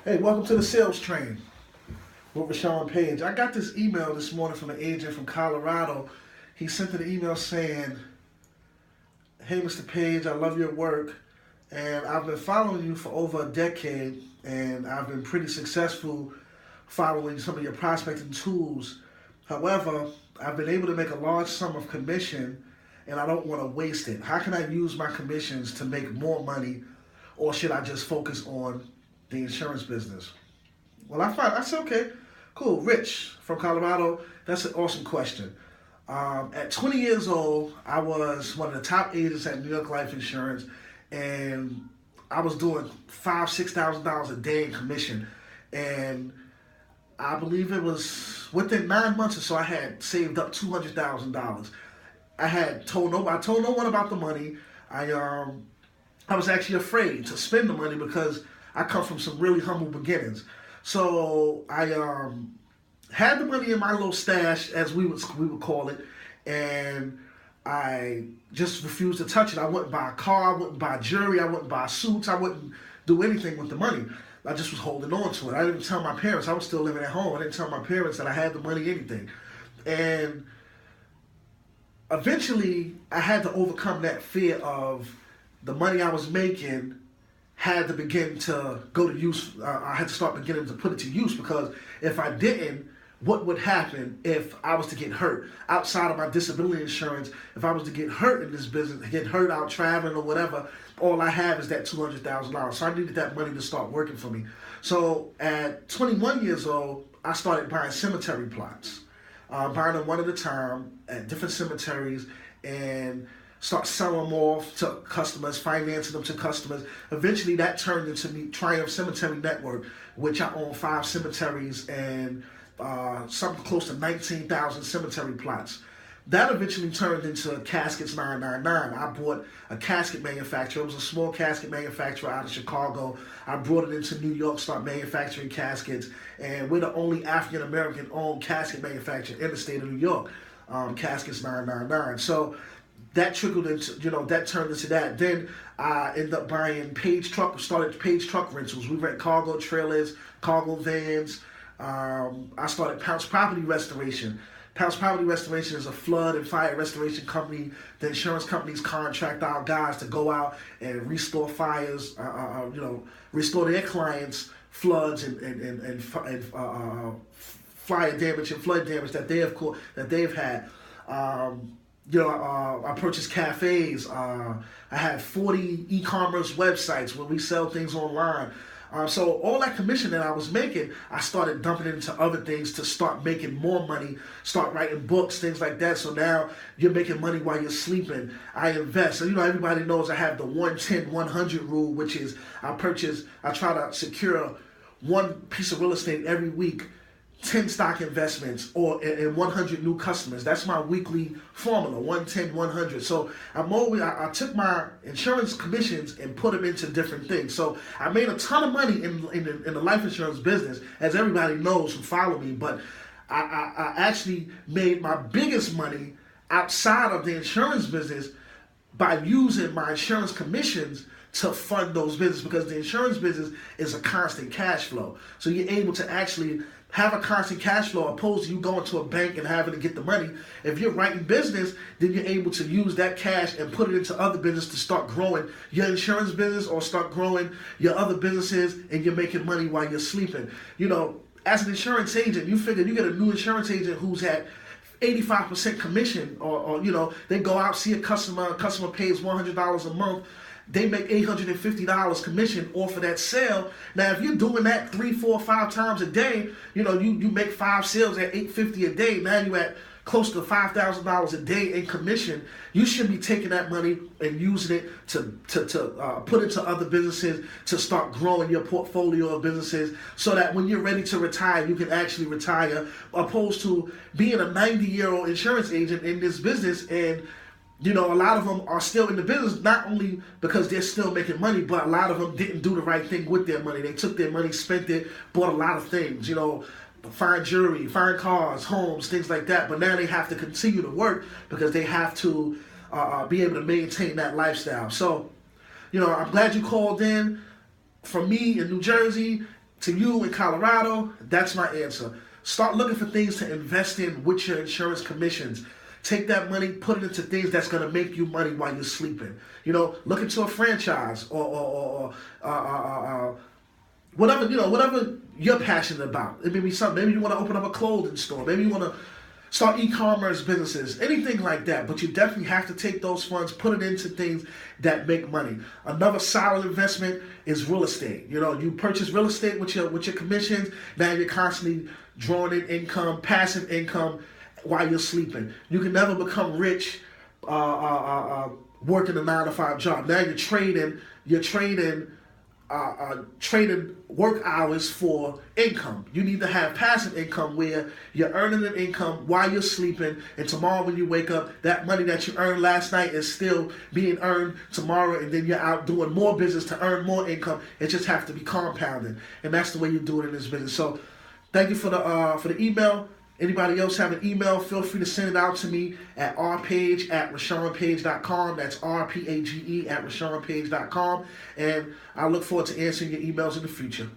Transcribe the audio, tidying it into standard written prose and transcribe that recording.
Hey, welcome to the sales train with Rashaun Page. I got this email this morning from an agent from Colorado. He sent an email saying, "Hey, Mr. Page, I love your work, and I've been following you for over a decade, and I've been pretty successful following some of your prospecting tools. However, I've been able to make a large sum of commission, and I don't want to waste it. How can I use my commissions to make more money, or should I just focus on the insurance business?" Well, I said, okay, cool. Rich from Colorado, that's an awesome question. At 20 years old, I was one of the top agents at New York Life Insurance, and I was doing $5,000-$6,000 a day in commission. And I believe it was within 9 months or so, I had saved up $200,000. I told no one about the money. I was actually afraid to spend the money because I come from some really humble beginnings. So I had the money in my little stash, as we would call it, and I just refused to touch it. I wouldn't buy a car, I wouldn't buy jewelry, I wouldn't buy suits, I wouldn't do anything with the money. I just was holding on to it. I didn't tell my parents. I was still living at home. I didn't tell my parents that I had the money, anything. And eventually, I had to overcome that fear of the money I was making had to begin to go to use. I had to start beginning to put it to use, because if I didn't, what would happen if I was to get hurt outside of my disability insurance? If I was to get hurt in this business, get hurt out traveling or whatever, all I have is that $200,000. So I needed that money to start working for me. So at 21 years old, I started buying cemetery plots, buying them one at a time at different cemeteries, and start selling them off to customers, financing them to customers. Eventually, that turned into me Triumph Cemetery Network, which I own 5 cemeteries and something close to 19,000 cemetery plots. That eventually turned into Caskets 999. I bought a casket manufacturer. It was a small casket manufacturer out of Chicago. I brought it into New York, start manufacturing caskets, and we're the only African-American owned casket manufacturer in the state of New York, Caskets 999. So that trickled into, that turned into that. Then I ended up buying started Page Truck Rentals. We rent cargo trailers, cargo vans. I started Pounce Property Restoration. Pounce Property Restoration is a flood and fire restoration company. The insurance companies contract our guys to go out and restore fires, restore their clients' floods and fire damage and flood damage that they've had. I purchased cafes. I had 40 e-commerce websites where we sell things online. So all that commission that I was making, I started dumping it into other things to start making more money, start writing books, things like that. So now you're making money while you're sleeping. I invest. So, everybody knows I have the 110-100 rule, which is I try to secure one piece of real estate every week, 10 stock investments, and 100 new customers. That's my weekly formula, 110-100. So I took my insurance commissions and put them into different things. So I made a ton of money in the life insurance business, as everybody knows who follow me. But I actually made my biggest money outside of the insurance business by using my insurance commissions to fund those businesses, because the insurance business is a constant cash flow. So you're able to actually have a constant cash flow, opposed to you going to a bank and having to get the money. If you're writing business, then you're able to use that cash and put it into other business to start growing your insurance business or start growing your other businesses, and you're making money while you're sleeping. As an insurance agent, you figure you get a new insurance agent who's at 85% commission, or they go out, see a customer pays $100 a month. They make $850 commission off of that sale. Now, if you're doing that 3, 4, 5 times a day, you make 5 sales at $850 a day. Now you're at close to $5,000 a day in commission. You should be taking that money and using it to put into other businesses, to start growing your portfolio of businesses, so that when you're ready to retire, you can actually retire, opposed to being a 90-year-old insurance agent in this business. And a lot of them are still in the business, not only because they're still making money, but a lot of them didn't do the right thing with their money. They took their money, spent it, bought a lot of things, fine jewelry, fine cars, homes, things like that. But now they have to continue to work because they have to be able to maintain that lifestyle. So, I'm glad you called in. For me in New Jersey, to you in Colorado, that's my answer. Start looking for things to invest in with your insurance commissions. Take that money, put it into things that's going to make you money while you're sleeping. Look into a franchise or whatever you're passionate about. It may be something. Maybe you want to open up a clothing store. Maybe you want to start e-commerce businesses, anything like that. But you definitely have to take those funds, put it into things that make money. Another solid investment is real estate. You purchase real estate with your commissions. Now you're constantly drawing in income, passive income, while you're sleeping. You can never become rich working a 9-to-5 job. Now you're trading work hours for income. You need to have passive income where you're earning an income while you're sleeping, and tomorrow when you wake up, that money that you earned last night is still being earned tomorrow, and then you're out doing more business to earn more income. It just has to be compounding, and that's the way you do it in this business. So thank you for the email. Anybody else have an email, feel free to send it out to me at rpage@RashaunPage.com. That's RPAGE@RashaunPage.com. And I look forward to answering your emails in the future.